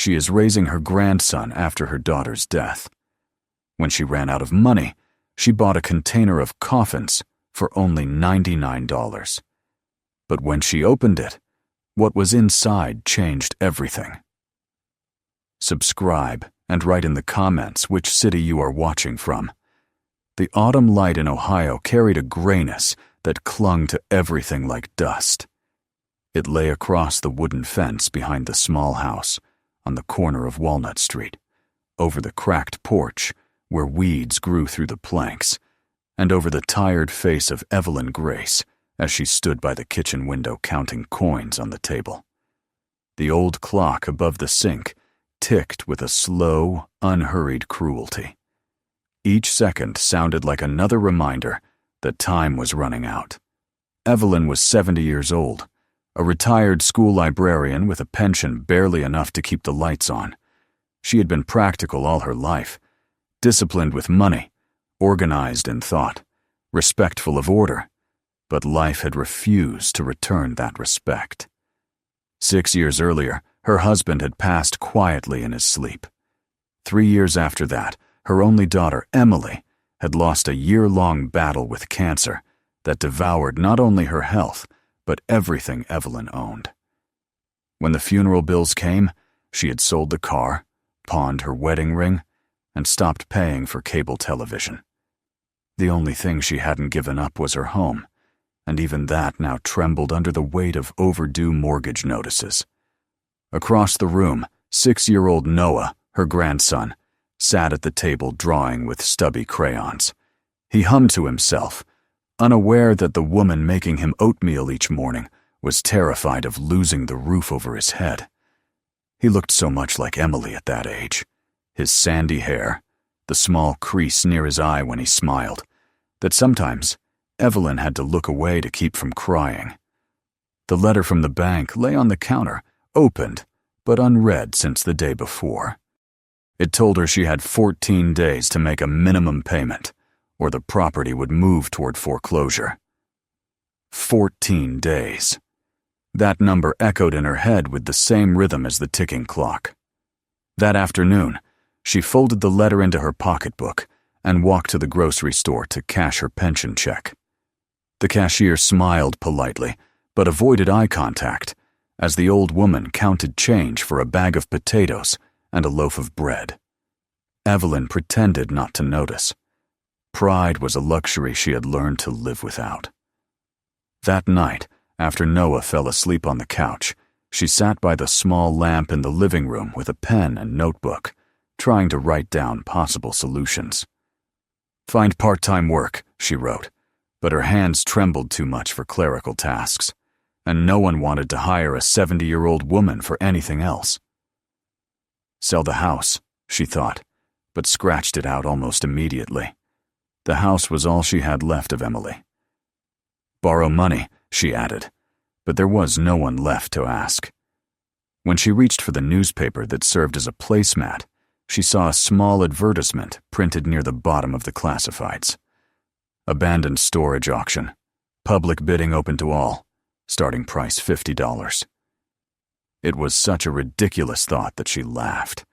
she is raising her grandson after her daughter's death. When she ran out of money, she bought a container of Coffins for only $99. But when she opened it, what was inside changed everything. Subscribe and write in the comments which city you are watching from. The autumn light in Ohio carried a grayness that clung to everything like dust. It lay across the wooden fence behind the small house on the corner of Walnut Street, over the cracked porch where weeds grew through the planks, and over the tired face of Evelyn Grace as she stood by the kitchen window counting coins on the table. The old clock above the sink ticked with a slow, unhurried cruelty. Each second sounded like another reminder that time was running out. Evelyn was 70 years old, a retired school librarian with a pension barely enough to keep the lights on. She had been practical all her life, disciplined with money, organized in thought, respectful of order, but life had refused to return that respect. 6 years earlier, her husband had passed quietly in his sleep. 3 years after that, her only daughter, Emily, had lost a year-long battle with cancer that devoured not only her health, but everything Evelyn owned. When the funeral bills came, she had sold the car, pawned her wedding ring, and stopped paying for cable television. The only thing she hadn't given up was her home, and even that now trembled under the weight of overdue mortgage notices. Across the room, 6-year-old Noah, her grandson, sat at the table drawing with stubby crayons. He hummed to himself, unaware that the woman making him oatmeal each morning was terrified of losing the roof over his head. He looked so much like Emily at that age. His sandy hair, the small crease near his eye when he smiled, that sometimes Evelyn had to look away to keep from crying. The letter from the bank lay on the counter, opened, but unread since the day before. It told her she had 14 days to make a minimum payment, or the property would move toward foreclosure. 14 days. That number echoed in her head with the same rhythm as the ticking clock. That afternoon, she folded the letter into her pocketbook and walked to the grocery store to cash her pension check. The cashier smiled politely, but avoided eye contact as the old woman counted change for a bag of potatoes and a loaf of bread. Evelyn pretended not to notice. Pride was a luxury she had learned to live without. That night, after Noah fell asleep on the couch, she sat by the small lamp in the living room with a pen and notebook, trying to write down possible solutions. "Find part-time work," she wrote, but her hands trembled too much for clerical tasks, and no one wanted to hire a 70-year-old woman for anything else. Sell the house, she thought, but scratched it out almost immediately. The house was all she had left of Emily. Borrow money, she added, but there was no one left to ask. When she reached for the newspaper that served as a placemat, she saw a small advertisement printed near the bottom of the classifieds. Abandoned storage auction. Public bidding open to all. Starting price $50. It was such a ridiculous thought that she laughed.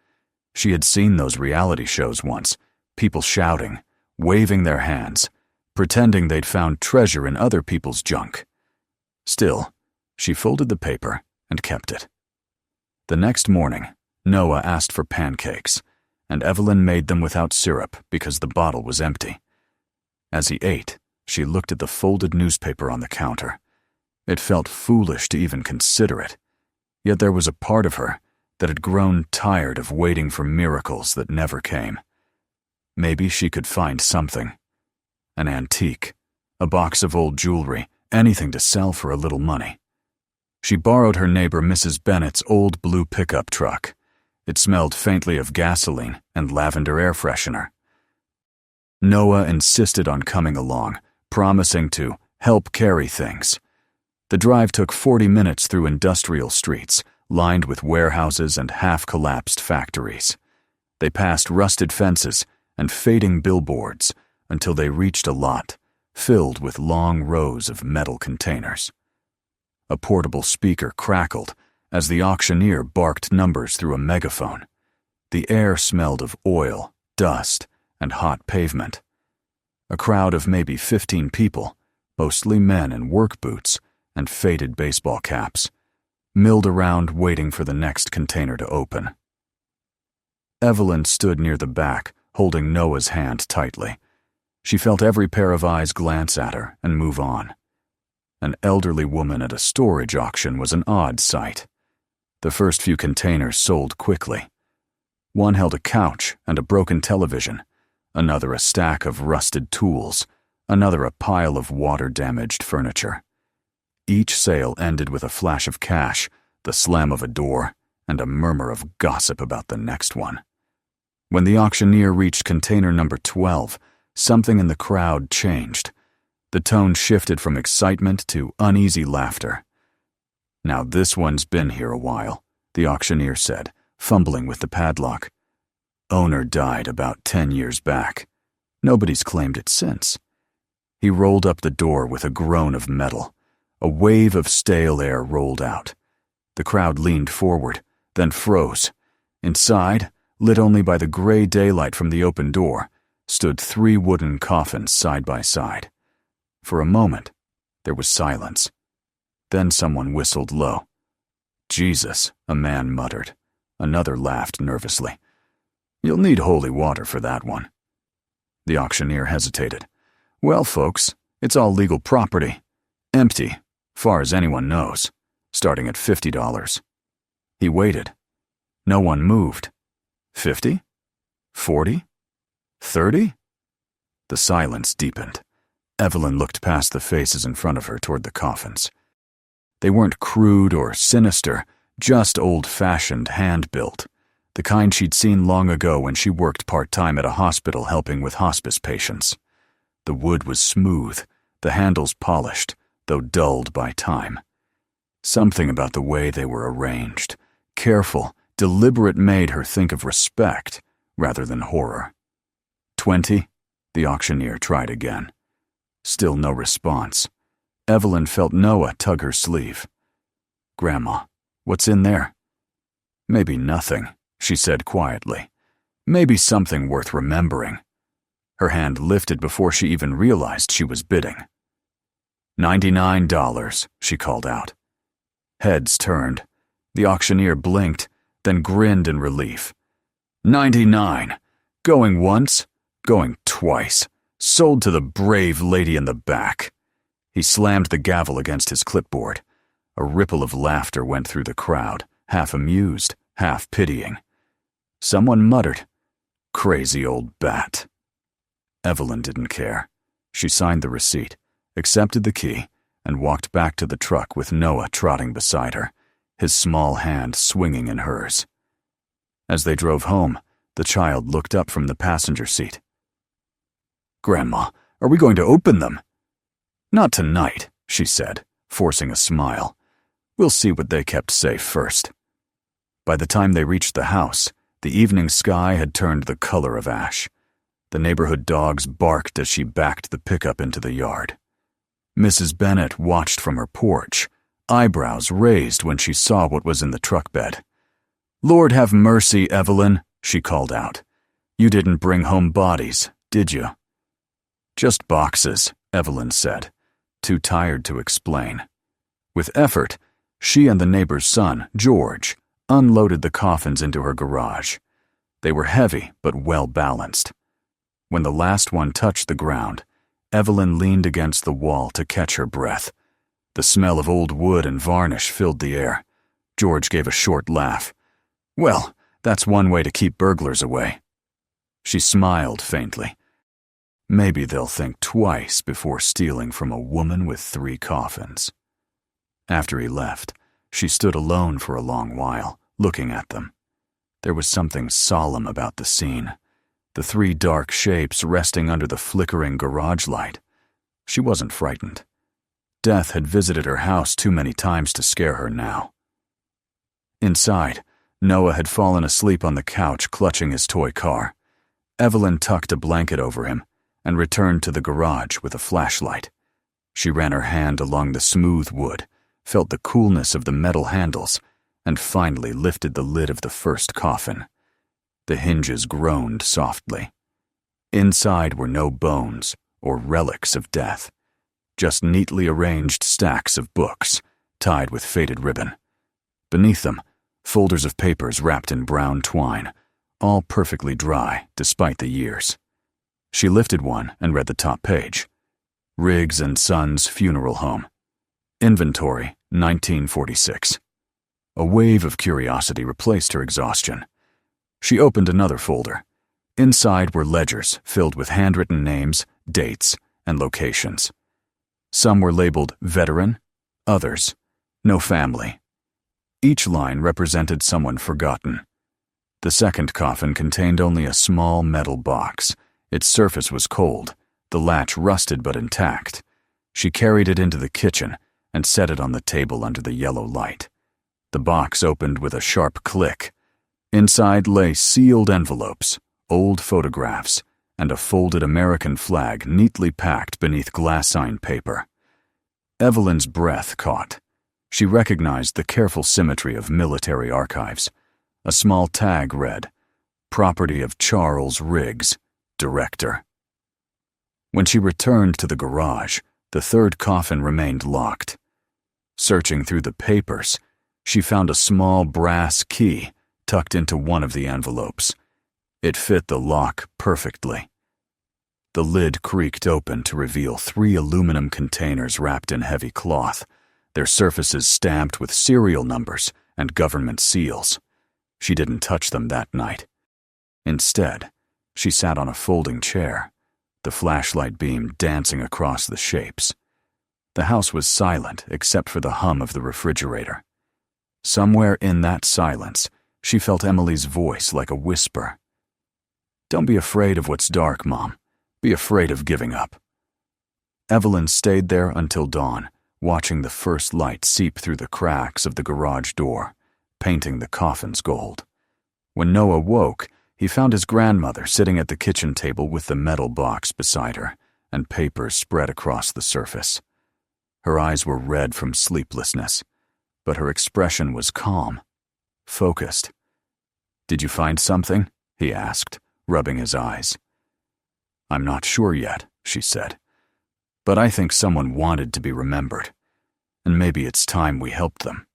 She had seen those reality shows once, people shouting, waving their hands, pretending they'd found treasure in other people's junk. Still, she folded the paper and kept it. The next morning, Noah asked for pancakes, and Evelyn made them without syrup because the bottle was empty. As he ate, she looked at the folded newspaper on the counter. It felt foolish to even consider it, yet there was a part of her that had grown tired of waiting for miracles that never came. Maybe she could find something. An antique, a box of old jewelry, anything to sell for a little money. She borrowed her neighbor Mrs. Bennett's old blue pickup truck. It smelled faintly of gasoline and lavender air freshener. Noah insisted on coming along, promising to help carry things. The drive took 40 minutes through industrial streets, lined with warehouses and half-collapsed factories. They passed rusted fences and fading billboards until they reached a lot filled with long rows of metal containers. A portable speaker crackled as the auctioneer barked numbers through a megaphone. The air smelled of oil, dust, and hot pavement. A crowd of maybe 15 people, mostly men in work boots and faded baseball caps, milled around waiting for the next container to open. Evelyn stood near the back, holding Noah's hand tightly. She felt every pair of eyes glance at her and move on. An elderly woman at a storage auction was an odd sight. The first few containers sold quickly. One held a couch and a broken television, another a stack of rusted tools, another a pile of water-damaged furniture. Each sale ended with a flash of cash, the slam of a door, and a murmur of gossip about the next one. When the auctioneer reached container number 12, something in the crowd changed. The tone shifted from excitement to uneasy laughter. "Now this one's been here a while," the auctioneer said, fumbling with the padlock. "Owner died about 10 years back. Nobody's claimed it since." He rolled up the door with a groan of metal. A wave of stale air rolled out. The crowd leaned forward, then froze. Inside, lit only by the gray daylight from the open door, stood 3 wooden coffins side by side. For a moment, there was silence. Then someone whistled low. "Jesus," a man muttered. Another laughed nervously. "You'll need holy water for that one." The auctioneer hesitated. "Well, folks, it's all legal property. Empty, far as anyone knows, starting at $50. He waited. No one moved. 50? 40? 30? The silence deepened. Evelyn looked past the faces in front of her toward the coffins. They weren't crude or sinister, just old-fashioned, hand-built, the kind she'd seen long ago when she worked part-time at a hospital helping with hospice patients. The wood was smooth, the handles polished, though dulled by time. Something about the way they were arranged, careful, deliberate, made her think of respect rather than horror. 20? The auctioneer tried again. Still no response. Evelyn felt Noah tug her sleeve. "Grandma, what's in there?" "Maybe nothing," she said quietly. "Maybe something worth remembering." Her hand lifted before she even realized she was bidding. $99, she called out. Heads turned. The auctioneer blinked, then grinned in relief. 99. Going once, going twice. Sold to the brave lady in the back. He slammed the gavel against his clipboard. A ripple of laughter went through the crowd, half amused, half pitying. Someone muttered, "Crazy old bat." Evelyn didn't care. She signed the receipt, accepted the key, and walked back to the truck with Noah trotting beside her, his small hand swinging in hers. As they drove home, the child looked up from the passenger seat. "Grandma, are we going to open them?" "Not tonight," she said, forcing a smile. "We'll see what they kept safe first." By the time they reached the house, the evening sky had turned the color of ash. The neighborhood dogs barked as she backed the pickup into the yard. Mrs. Bennett watched from her porch, eyebrows raised when she saw what was in the truck bed. "Lord have mercy, Evelyn," she called out. "You didn't bring home bodies, did you?" "Just boxes," Evelyn said, too tired to explain. With effort, she and the neighbor's son, George, unloaded the coffins into her garage. They were heavy but well-balanced. When the last one touched the ground, Evelyn leaned against the wall to catch her breath. The smell of old wood and varnish filled the air. George gave a short laugh. "Well, that's one way to keep burglars away." She smiled faintly. Maybe they'll think twice before stealing from a woman with 3 coffins. After he left, she stood alone for a long while, looking at them. There was something solemn about the scene, the 3 dark shapes resting under the flickering garage light. She wasn't frightened. Death had visited her house too many times to scare her now. Inside, Noah had fallen asleep on the couch clutching his toy car. Evelyn tucked a blanket over him and returned to the garage with a flashlight. She ran her hand along the smooth wood, felt the coolness of the metal handles, and finally lifted the lid of the first coffin. The hinges groaned softly. Inside were no bones or relics of death, just neatly arranged stacks of books, tied with faded ribbon. Beneath them, folders of papers wrapped in brown twine, all perfectly dry despite the years. She lifted one and read the top page. Riggs and Sons Funeral Home. Inventory, 1946. A wave of curiosity replaced her exhaustion. She opened another folder. Inside were ledgers filled with handwritten names, dates, and locations. Some were labeled veteran, others, no family. Each line represented someone forgotten. The second coffin contained only a small metal box. Its surface was cold, the latch rusted but intact. She carried it into the kitchen and set it on the table under the yellow light. The box opened with a sharp click. Inside lay sealed envelopes, old photographs, and a folded American flag neatly packed beneath glassine paper. Evelyn's breath caught. She recognized the careful symmetry of military archives. A small tag read, "Property of Charles Riggs, Director." When she returned to the garage, the third coffin remained locked. Searching through the papers, she found a small brass key tucked into one of the envelopes. It fit the lock perfectly. The lid creaked open to reveal 3 aluminum containers wrapped in heavy cloth, their surfaces stamped with serial numbers and government seals. She didn't touch them that night. Instead, she sat on a folding chair, the flashlight beam dancing across the shapes. The house was silent except for the hum of the refrigerator. Somewhere in that silence, she felt Emily's voice like a whisper. "Don't be afraid of what's dark, Mom. Be afraid of giving up." Evelyn stayed there until dawn, watching the first light seep through the cracks of the garage door, painting the coffins gold. When Noah woke, he found his grandmother sitting at the kitchen table with the metal box beside her and papers spread across the surface. Her eyes were red from sleeplessness, but her expression was calm, focused. "Did you find something?" he asked, rubbing his eyes. "I'm not sure yet," she said, "but I think someone wanted to be remembered, and maybe it's time we helped them."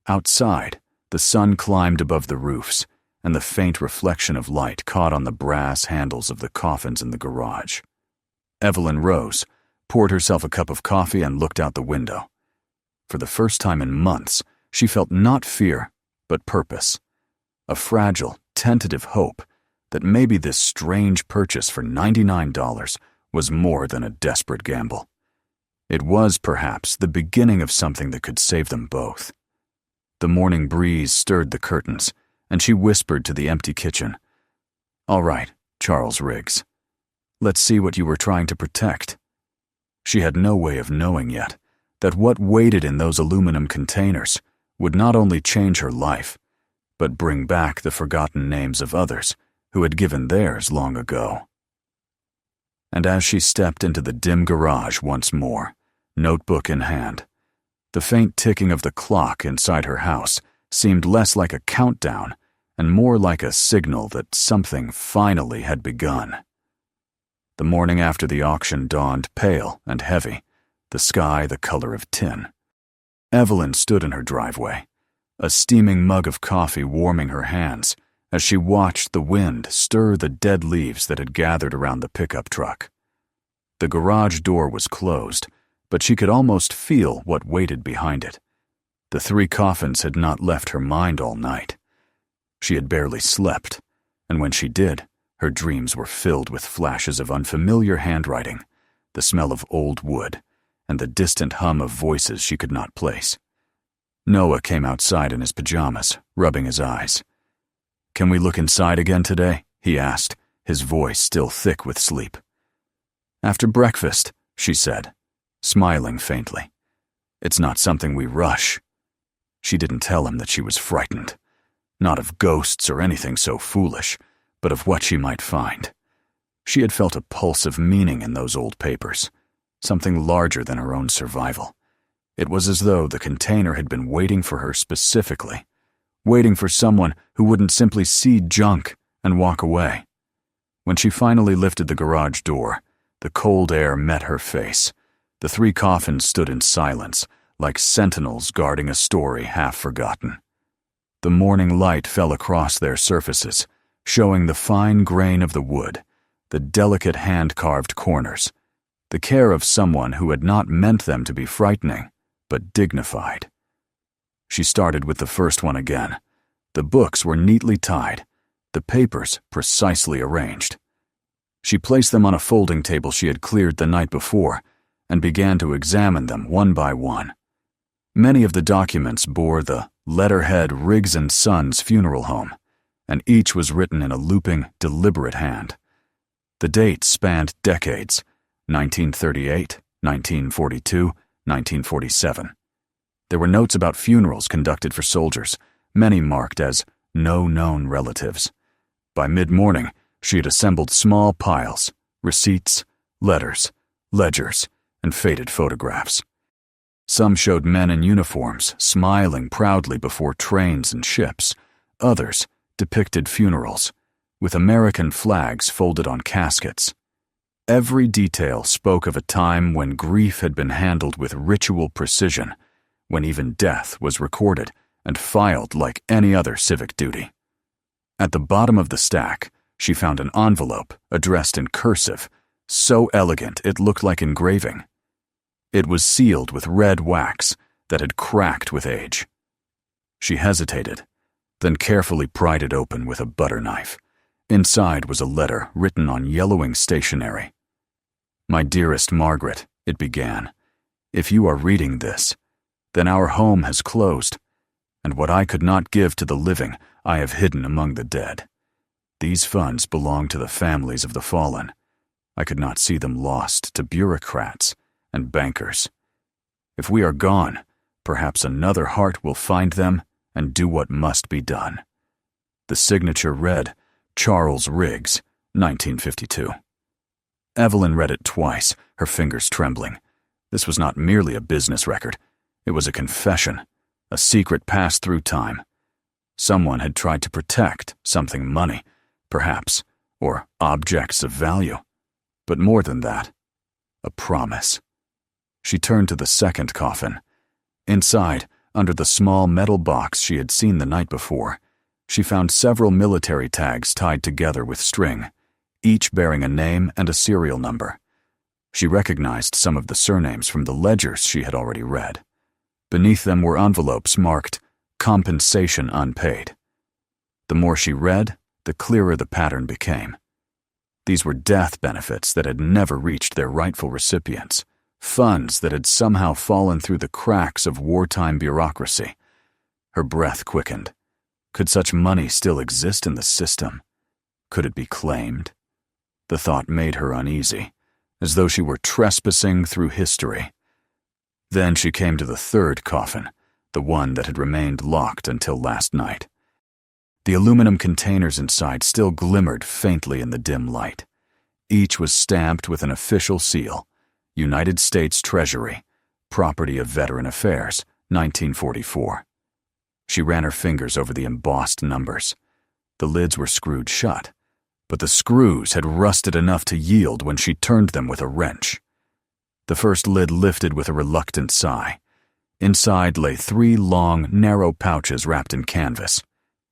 Outside, the sun climbed above the roofs, and the faint reflection of light caught on the brass handles of the coffins in the garage. Evelyn rose, poured herself a cup of coffee, and looked out the window. For the first time in months, she felt not fear, but purpose. A fragile, tentative hope that maybe this strange purchase for $99 was more than a desperate gamble. It was, perhaps, the beginning of something that could save them both. The morning breeze stirred the curtains, and she whispered to the empty kitchen, "All right, Charles Riggs. Let's see what you were trying to protect." She had no way of knowing yet that what waited in those aluminum containers would not only change her life, but bring back the forgotten names of others who had given theirs long ago. And as she stepped into the dim garage once more, notebook in hand, the faint ticking of the clock inside her house seemed less like a countdown and more like a signal that something finally had begun. The morning after the auction dawned pale and heavy, the sky the color of tin. Evelyn stood in her driveway, a steaming mug of coffee warming her hands as she watched the wind stir the dead leaves that had gathered around the pickup truck. The garage door was closed, but she could almost feel what waited behind it. The 3 coffins had not left her mind all night. She had barely slept, and when she did, her dreams were filled with flashes of unfamiliar handwriting, the smell of old wood, and the distant hum of voices she could not place. Noah came outside in his pajamas, rubbing his eyes. "Can we look inside again today?" he asked, his voice still thick with sleep. "After breakfast," she said, smiling faintly. "It's not something we rush." She didn't tell him that she was frightened, not of ghosts or anything so foolish, but of what she might find. She had felt a pulse of meaning in those old papers, something larger than her own survival. It was as though the container had been waiting for her specifically, waiting for someone who wouldn't simply see junk and walk away. When she finally lifted the garage door, the cold air met her face. The 3 coffins stood in silence, like sentinels guarding a story half forgotten. The morning light fell across their surfaces, showing the fine grain of the wood, the delicate hand-carved corners, the care of someone who had not meant them to be frightening, but dignified. She started with the first one again. The books were neatly tied, the papers precisely arranged. She placed them on a folding table she had cleared the night before and began to examine them one by one. Many of the documents bore the letterhead Riggs & Sons Funeral Home, and each was written in a looping, deliberate hand. The dates spanned decades: 1938, 1942, 1947. There were notes about funerals conducted for soldiers, many marked as no known relatives. By mid-morning, she had assembled small piles, receipts, letters, ledgers, and faded photographs. Some showed men in uniforms smiling proudly before trains and ships. Others depicted funerals, with American flags folded on caskets. Every detail spoke of a time when grief had been handled with ritual precision, when even death was recorded and filed like any other civic duty. At the bottom of the stack, she found an envelope addressed in cursive, so elegant it looked like engraving. It was sealed with red wax that had cracked with age. She hesitated, then carefully pried it open with a butter knife. Inside was a letter written on yellowing stationery. "My dearest Margaret," it began, "if you are reading this, then our home has closed, and what I could not give to the living I have hidden among the dead. These funds belong to the families of the fallen. I could not see them lost to bureaucrats and bankers. If we are gone, perhaps another heart will find them and do what must be done." The signature read, Charles Riggs, 1952. Evelyn read it twice, her fingers trembling. This was not merely a business record. It was a confession, a secret passed through time. Someone had tried to protect something, money, perhaps, or objects of value. But more than that, a promise. She turned to the second coffin. Inside, under the small metal box she had seen the night before, she found several military tags tied together with string, each bearing a name and a serial number. She recognized some of the surnames from the ledgers she had already read. Beneath them were envelopes marked "Compensation Unpaid." The more she read, the clearer the pattern became. These were death benefits that had never reached their rightful recipients, funds that had somehow fallen through the cracks of wartime bureaucracy. Her breath quickened. Could such money still exist in the system? Could it be claimed? The thought made her uneasy, as though she were trespassing through history. Then she came to the third coffin, the one that had remained locked until last night. The aluminum containers inside still glimmered faintly in the dim light. Each was stamped with an official seal, United States Treasury, Property of Veteran Affairs, 1944. She ran her fingers over the embossed numbers. The lids were screwed shut, but the screws had rusted enough to yield when she turned them with a wrench. The first lid lifted with a reluctant sigh. Inside lay 3 long, narrow pouches wrapped in canvas.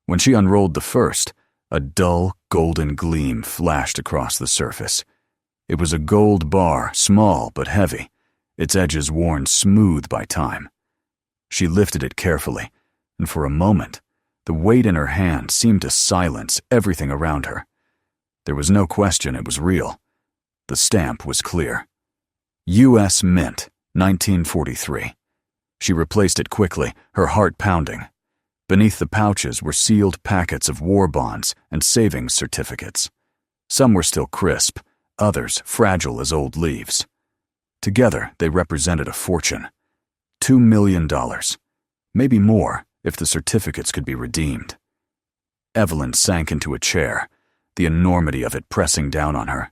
When she unrolled the first, a dull, golden gleam flashed across the surface. It was a gold bar, small but heavy, its edges worn smooth by time. She lifted it carefully, and for a moment, the weight in her hand seemed to silence everything around her. There was no question it was real. The stamp was clear. U.S. Mint, 1943. She replaced it quickly, her heart pounding. Beneath the pouches were sealed packets of war bonds and savings certificates. Some were still crisp, others fragile as old leaves. Together, they represented a fortune. $2 million. Maybe more, if the certificates could be redeemed. Evelyn sank into a chair, the enormity of it pressing down on her.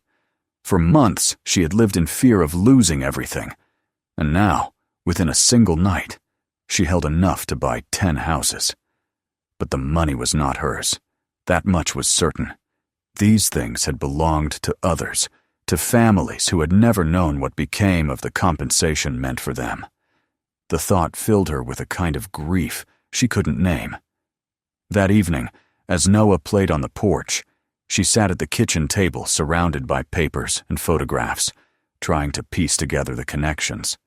For months, she had lived in fear of losing everything. And now, within a single night, she held enough to buy 10 houses. But the money was not hers. That much was certain. These things had belonged to others, to families who had never known what became of the compensation meant for them. The thought filled her with a kind of grief she couldn't name. That evening, as Noah played on the porch, she sat at the kitchen table surrounded by papers and photographs, trying to piece together the connections.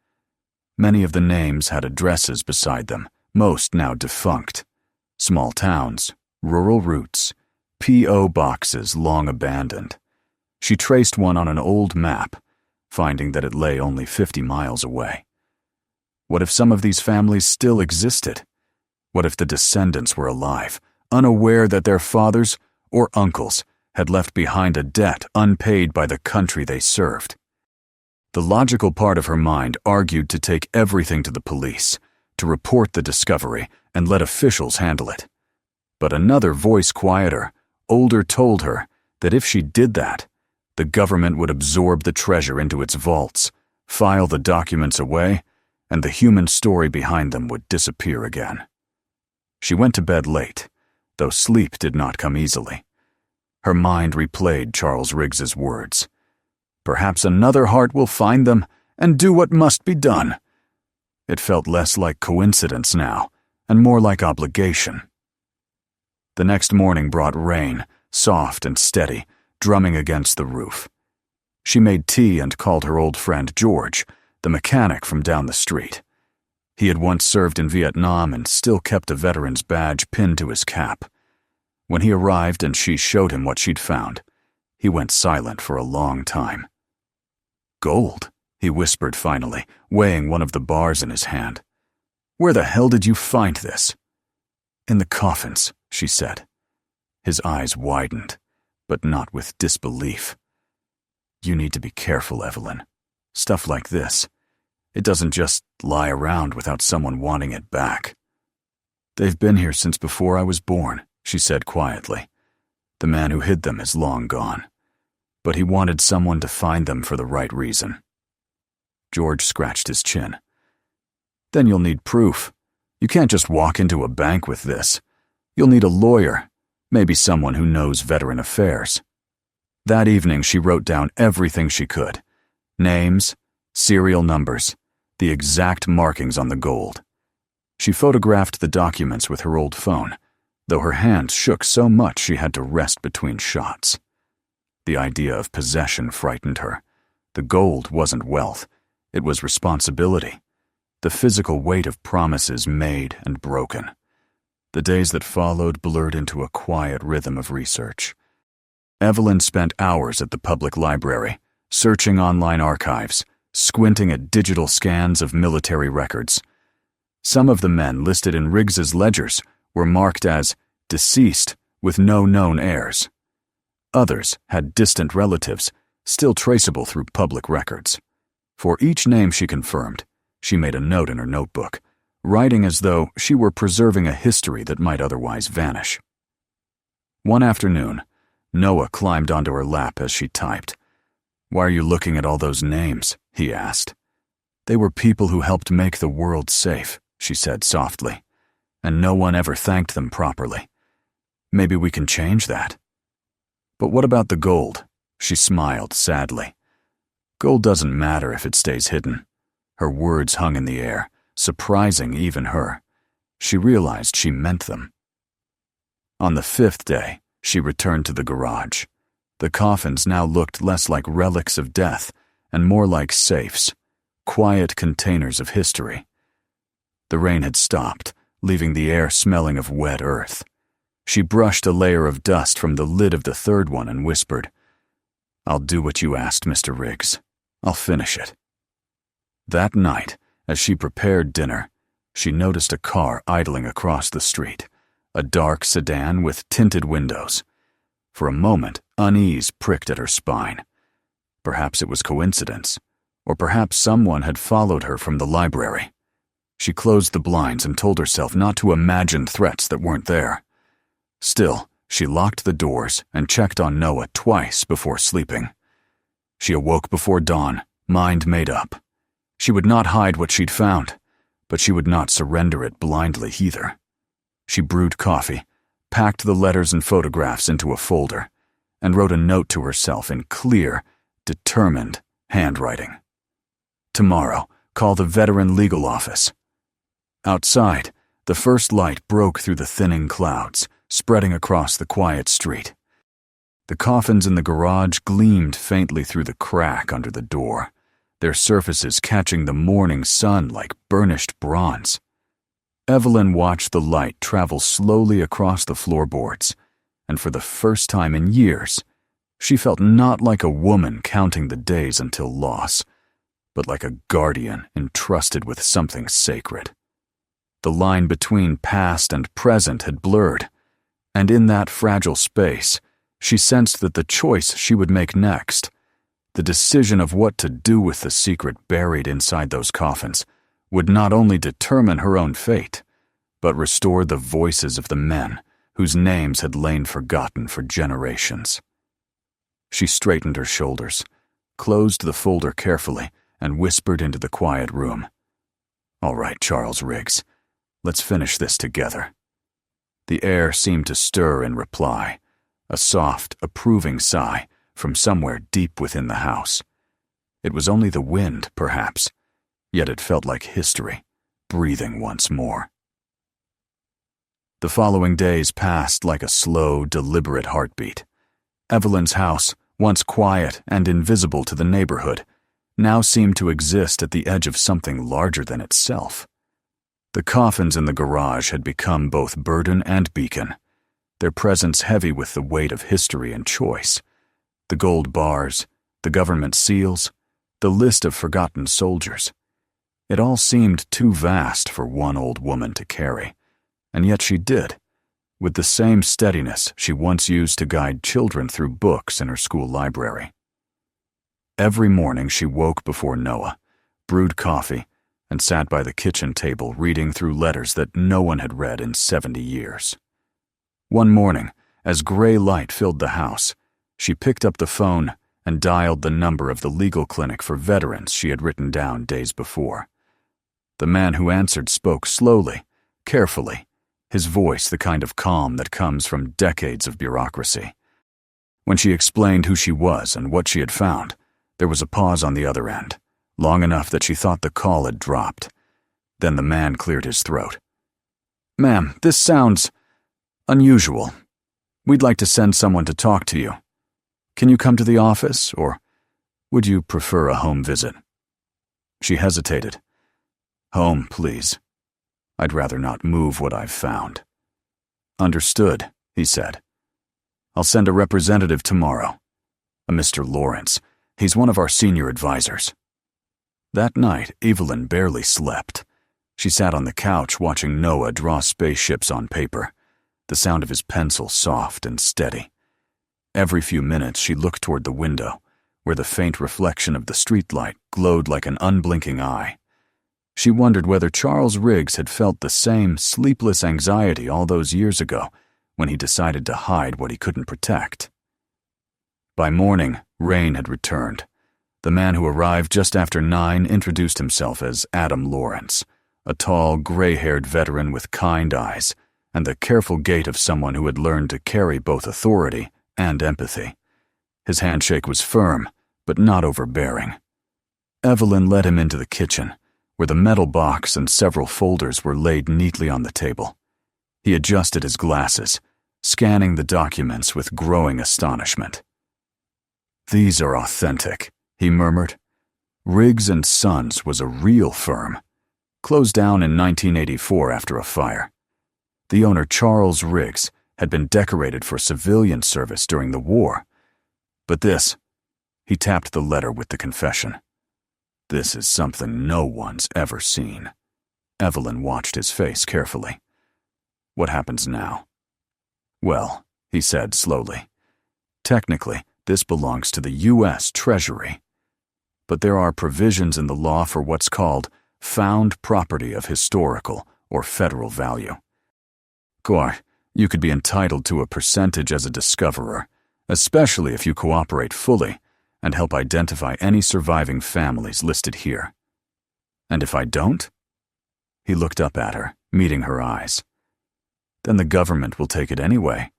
Many of the names had addresses beside them, most now defunct. Small towns, rural roots, P.O. boxes long abandoned. She traced one on an old map, finding that it lay only 50 miles away. What if some of these families still existed? What if the descendants were alive, unaware that their fathers or uncles had left behind a debt unpaid by the country they served? The logical part of her mind argued to take everything to the police, to report the discovery and let officials handle it. But another voice, quieter, older, told her that if she did that, the government would absorb the treasure into its vaults, file the documents away, and the human story behind them would disappear again. She went to bed late, though sleep did not come easily. Her mind replayed Charles Riggs's words. Perhaps another heart will find them and do what must be done. It felt less like coincidence now, and more like obligation. The next morning brought rain, soft and steady, drumming against the roof. She made tea and called her old friend George, the mechanic from down the street. He had once served in Vietnam and still kept a veteran's badge pinned to his cap. When he arrived and she showed him what she'd found, he went silent for a long time. "Gold," he whispered finally, weighing one of the bars in his hand. "Where the hell did you find this?" "In the Coffins," she said. His eyes widened, but not with disbelief. "You need to be careful, Evelyn. Stuff like this, it doesn't just lie around without someone wanting it back." "They've been here since before I was born," she said quietly. "The man who hid them is long gone. But he wanted someone to find them for the right reason." George scratched his chin. "Then you'll need proof. You can't just walk into a bank with this. You'll need a lawyer, maybe someone who knows veteran affairs." That evening she wrote down everything she could. Names, serial numbers, the exact markings on the gold. She photographed the documents with her old phone, though her hand shook so much she had to rest between shots. The idea of possession frightened her. The gold wasn't wealth, it was responsibility. The physical weight of promises made and broken. The days that followed blurred into a quiet rhythm of research. Evelyn spent hours at the public library, searching online archives, squinting at digital scans of military records. Some of the men listed in Riggs's ledgers were marked as deceased with no known heirs. Others had distant relatives, still traceable through public records. For each name she confirmed, she made a note in her notebook, writing as though she were preserving a history that might otherwise vanish. One afternoon, Noah climbed onto her lap as she typed. "Why are you looking at all those names?" he asked. "They were people who helped make the world safe," she said softly, "and no one ever thanked them properly. Maybe we can change that." "But what about the gold?" She smiled sadly. "Gold doesn't matter if it stays hidden." Her words hung in the air, surprising even her. She realized she meant them. On the 5th day, she returned to the garage. The coffins now looked less like relics of death and more like safes, quiet containers of history. The rain had stopped, leaving the air smelling of wet earth. She brushed a layer of dust from the lid of the third one and whispered, "I'll do what you asked, Mr. Riggs. I'll finish it." That night, as she prepared dinner, she noticed a car idling across the street, a dark sedan with tinted windows. For a moment, unease pricked at her spine. Perhaps it was coincidence, or perhaps someone had followed her from the library. She closed the blinds and told herself not to imagine threats that weren't there. Still, she locked the doors and checked on Noah twice before sleeping. She awoke before dawn, mind made up. She would not hide what she'd found, but she would not surrender it blindly either. She brewed coffee, packed the letters and photographs into a folder, and wrote a note to herself in clear, determined handwriting. Tomorrow, call the Veteran Legal Office. Outside, the first light broke through the thinning clouds, spreading across the quiet street. The coffins in the garage gleamed faintly through the crack under the door, their surfaces catching the morning sun like burnished bronze. Evelyn watched the light travel slowly across the floorboards, and for the first time in years, she felt not like a woman counting the days until loss, but like a guardian entrusted with something sacred. The line between past and present had blurred, and in that fragile space, she sensed that the choice she would make next, the decision of what to do with the secret buried inside those coffins, would not only determine her own fate, but restore the voices of the men whose names had lain forgotten for generations. She straightened her shoulders, closed the folder carefully, and whispered into the quiet room. "All right, Charles Riggs, let's finish this together." The air seemed to stir in reply, a soft, approving sigh from somewhere deep within the house. It was only the wind, perhaps, yet it felt like history, breathing once more. The following days passed like a slow, deliberate heartbeat. Evelyn's house, once quiet and invisible to the neighborhood, now seemed to exist at the edge of something larger than itself. The coffins in the garage had become both burden and beacon, their presence heavy with the weight of history and choice. The gold bars, the government seals, the list of forgotten soldiers. It all seemed too vast for one old woman to carry, and yet she did, with the same steadiness she once used to guide children through books in her school library. Every morning she woke before Noah, brewed coffee, and sat by the kitchen table reading through letters that no one had read in 70 years. One morning, as gray light filled the house, she picked up the phone and dialed the number of the legal clinic for veterans she had written down days before. The man who answered spoke slowly, carefully, his voice the kind of calm that comes from decades of bureaucracy. When she explained who she was and what she had found, there was a pause on the other end, long enough that she thought the call had dropped. Then the man cleared his throat. "Ma'am, this sounds unusual. We'd like to send someone to talk to you. Can you come to the office, or would you prefer a home visit?" She hesitated. "Home, please. I'd rather not move what I've found." "Understood," he said. "I'll send a representative tomorrow. A Mr. Lawrence. He's one of our senior advisors." That night, Evelyn barely slept. She sat on the couch watching Noah draw spaceships on paper, the sound of his pencil soft and steady. Every few minutes she looked toward the window, where the faint reflection of the streetlight glowed like an unblinking eye. She wondered whether Charles Riggs had felt the same sleepless anxiety all those years ago when he decided to hide what he couldn't protect. By morning, rain had returned. The man who arrived just after 9 introduced himself as Adam Lawrence, a tall, gray-haired veteran with kind eyes and the careful gait of someone who had learned to carry both authority and empathy. His handshake was firm, but not overbearing. Evelyn led him into the kitchen, where the metal box and several folders were laid neatly on the table. He adjusted his glasses, scanning the documents with growing astonishment. "These are authentic," he murmured. Riggs & Sons was a real firm, closed down in 1984 after a fire. The owner, Charles Riggs, had been decorated for civilian service during the war. But this, he tapped the letter with the confession. "This is something no one's ever seen." Evelyn watched his face carefully. "What happens now?" "Well," he said slowly, "technically, this belongs to the U.S. Treasury. But there are provisions in the law for what's called found property of historical or federal value. You could be entitled to a percentage as a discoverer, especially if you cooperate fully and help identify any surviving families listed here. And if I don't?" He looked up at her, meeting her eyes. Then the government will take it anyway,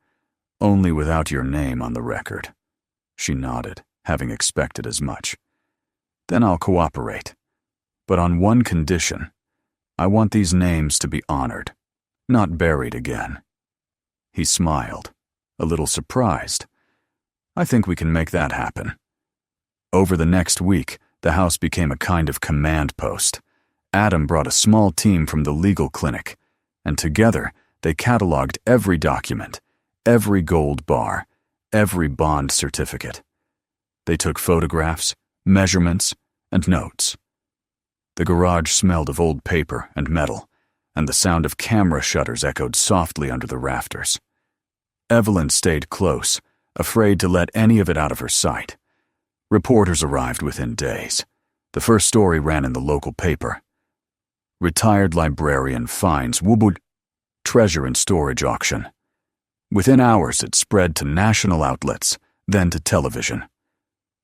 only without your name on the record. She nodded, having expected as much. Then I'll cooperate, but on one condition. I want these names to be honored, not buried again. He smiled, a little surprised. I think we can make that happen. Over the next week, the house became a kind of command post. Adam brought a small team from the legal clinic, and together they cataloged every document, every gold bar, every bond certificate. They took photographs, measurements, and notes. The garage smelled of old paper and metal, and the sound of camera shutters echoed softly under the rafters. Evelyn stayed close, afraid to let any of it out of her sight. Reporters arrived within days. The first story ran in the local paper. Retired librarian finds Wubud treasure in storage auction. Within hours, it spread to national outlets, then to television.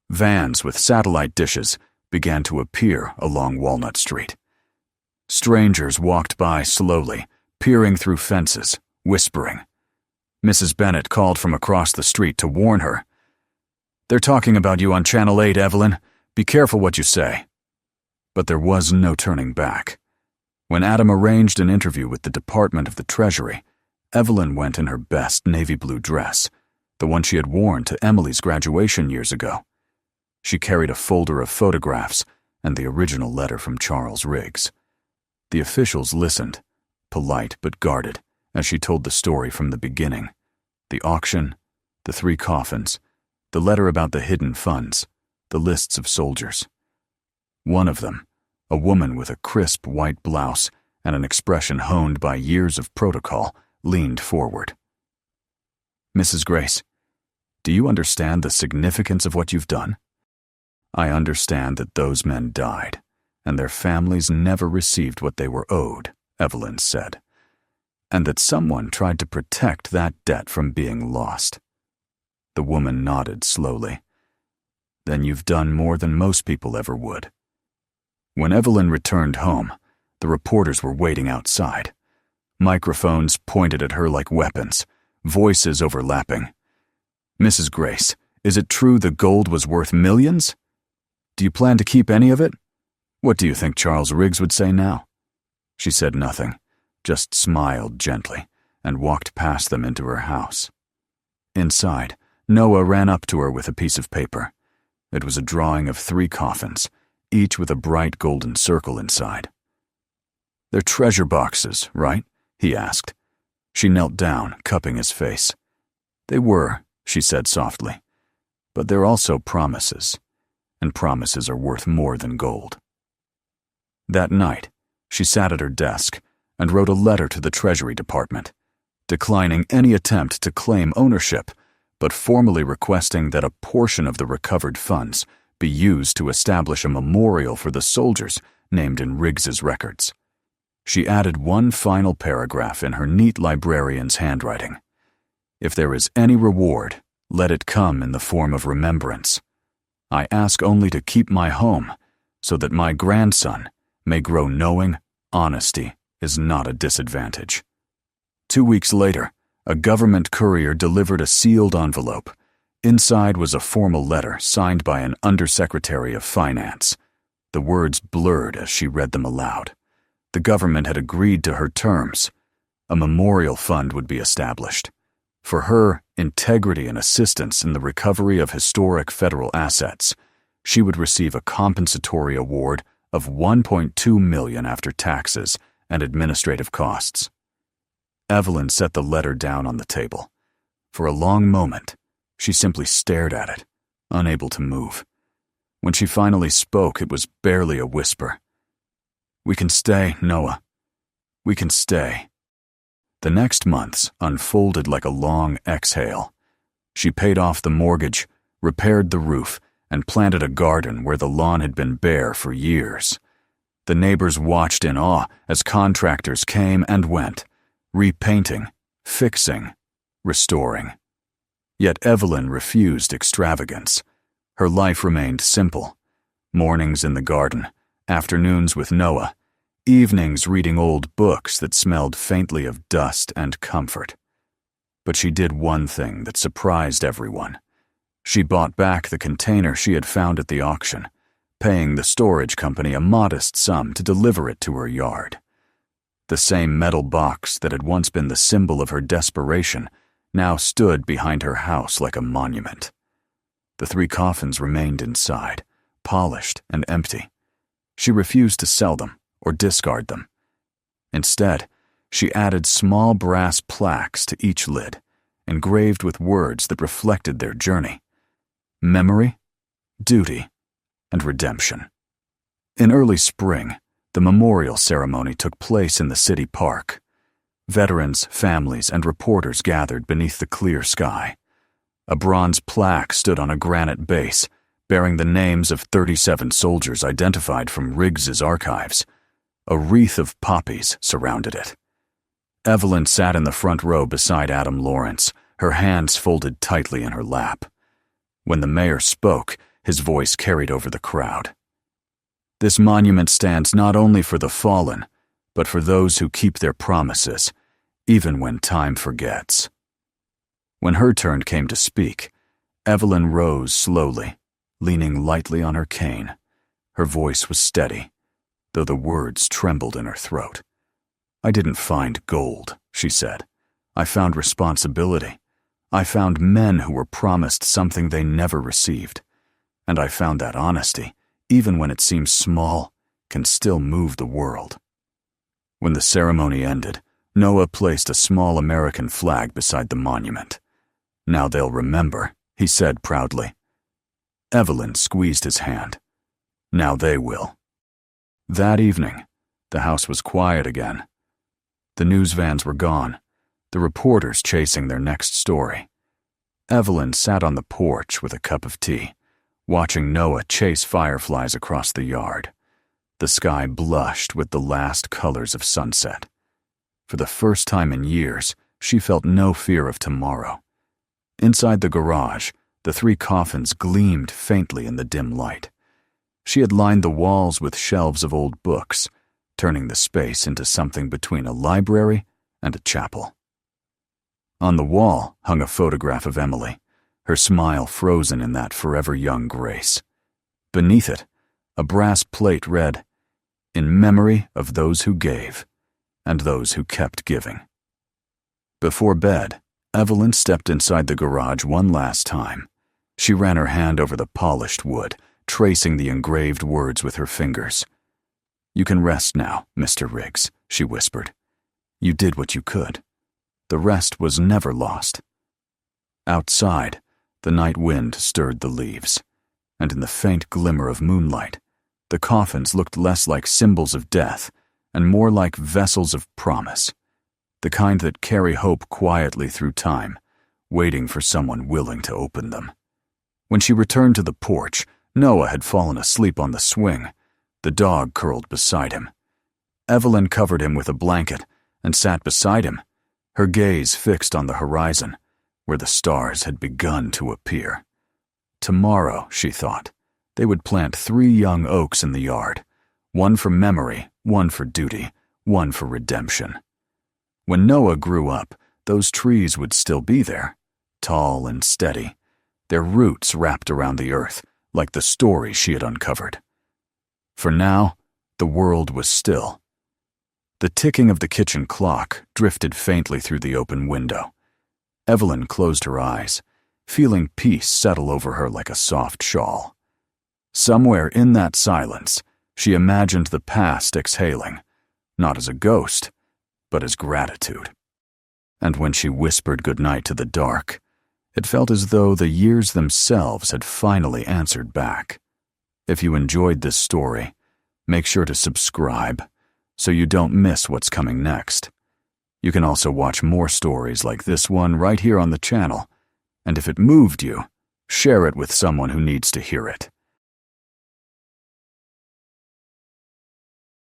Vans with satellite dishes began to appear along Walnut Street. Strangers walked by slowly, peering through fences, whispering. Mrs. Bennett called from across the street to warn her. "They're talking about you on Channel 8, Evelyn. Be careful what you say." But there was no turning back. When Adam arranged an interview with the Department of the Treasury, Evelyn went in her best navy blue dress, the one she had worn to Emily's graduation years ago. She carried a folder of photographs and the original letter from Charles Riggs. The officials listened, polite but guarded, as she told the story from the beginning. The auction, the 3 coffins, the letter about the hidden funds, the lists of soldiers. One of them, a woman with a crisp white blouse and an expression honed by years of protocol, leaned forward. "Mrs. Grace, do you understand the significance of what you've done?" "I understand that those men died, and their families never received what they were owed," Evelyn said, "and that someone tried to protect that debt from being lost." The woman nodded slowly. "Then you've done more than most people ever would." When Evelyn returned home, the reporters were waiting outside. Microphones pointed at her like weapons, voices overlapping. "Mrs. Grace, is it true the gold was worth millions? Do you plan to keep any of it? What do you think Charles Riggs would say now?" She said nothing, just smiled gently, and walked past them into her house. Inside, Noah ran up to her with a piece of paper. It was a drawing of 3 coffins, each with a bright golden circle inside. "They're treasure boxes, right?" he asked. She knelt down, cupping his face. "They were," she said softly, "but they're also promises, and promises are worth more than gold." That night, she sat at her desk and wrote a letter to the Treasury Department, declining any attempt to claim ownership, but formally requesting that a portion of the recovered funds be used to establish a memorial for the soldiers named in Riggs's records. She added one final paragraph in her neat librarian's handwriting. "If there is any reward, let it come in the form of remembrance. I ask only to keep my home so that my grandson may grow knowing honesty is not a disadvantage." 2 weeks later, a government courier delivered a sealed envelope. Inside was a formal letter signed by an undersecretary of finance. The words blurred as she read them aloud. The government had agreed to her terms. A memorial fund would be established. For her integrity and assistance in the recovery of historic federal assets, she would receive a compensatory award of $1.2 million after taxes and administrative costs. Evelyn set the letter down on the table. For a long moment, she simply stared at it, unable to move. When she finally spoke, it was barely a whisper. "We can stay, Noah. We can stay." The next months unfolded like a long exhale. She paid off the mortgage, repaired the roof, and planted a garden where the lawn had been bare for years. The neighbors watched in awe as contractors came and went, repainting, fixing, restoring. Yet Evelyn refused extravagance. Her life remained simple. Mornings in the garden, afternoons with Noah, evenings reading old books that smelled faintly of dust and comfort. But she did one thing that surprised everyone. She bought back the container she had found at the auction, paying the storage company a modest sum to deliver it to her yard. The same metal box that had once been the symbol of her desperation now stood behind her house like a monument. The 3 coffins remained inside, polished and empty. She refused to sell them or discard them. Instead, she added small brass plaques to each lid, engraved with words that reflected their journey: memory, duty, and redemption. In early spring, the memorial ceremony took place in the city park. Veterans, families, and reporters gathered beneath the clear sky. A bronze plaque stood on a granite base, bearing the names of 37 soldiers identified from Riggs's archives. A wreath of poppies surrounded it. Evelyn sat in the front row beside Adam Lawrence, her hands folded tightly in her lap. When the mayor spoke, his voice carried over the crowd. This monument stands not only for the fallen, but for those who keep their promises, even when time forgets. When her turn came to speak, Evelyn rose slowly, leaning lightly on her cane. Her voice was steady, though the words trembled in her throat. "I didn't find gold," she said. "I found responsibility. I found men who were promised something they never received. And I found that honesty, even when it seems small, can still move the world." When the ceremony ended, Noah placed a small American flag beside the monument. "Now they'll remember," he said proudly. Evelyn squeezed his hand. "Now they will." That evening, the house was quiet again. The news vans were gone, the reporters chasing their next story. Evelyn sat on the porch with a cup of tea, watching Noah chase fireflies across the yard. The sky blushed with the last colors of sunset. For the first time in years, she felt no fear of tomorrow. Inside the garage, the 3 coffins gleamed faintly in the dim light. She had lined the walls with shelves of old books, turning the space into something between a library and a chapel. On the wall hung a photograph of Emily, her smile frozen in that forever young grace. Beneath it, a brass plate read, "In memory of those who gave, and those who kept giving." Before bed, Evelyn stepped inside the garage one last time. She ran her hand over the polished wood, tracing the engraved words with her fingers. "You can rest now, Mr. Riggs," she whispered. "You did what you could. The rest was never lost." Outside, the night wind stirred the leaves, and in the faint glimmer of moonlight, the coffins looked less like symbols of death and more like vessels of promise, the kind that carry hope quietly through time, waiting for someone willing to open them. When she returned to the porch, Noah had fallen asleep on the swing, the dog curled beside him. Evelyn covered him with a blanket and sat beside him, her gaze fixed on the horizon, where the stars had begun to appear. Tomorrow, she thought, they would plant 3 young oaks in the yard, one for memory, one for duty, one for redemption. When Noah grew up, those trees would still be there, tall and steady, their roots wrapped around the earth, like the story she had uncovered. For now, the world was still. The ticking of the kitchen clock drifted faintly through the open window. Evelyn closed her eyes, feeling peace settle over her like a soft shawl. Somewhere in that silence, she imagined the past exhaling, not as a ghost, but as gratitude. And when she whispered goodnight to the dark, it felt as though the years themselves had finally answered back. If you enjoyed this story, make sure to subscribe so you don't miss what's coming next. You can also watch more stories like this one right here on the channel, and if it moved you, share it with someone who needs to hear it.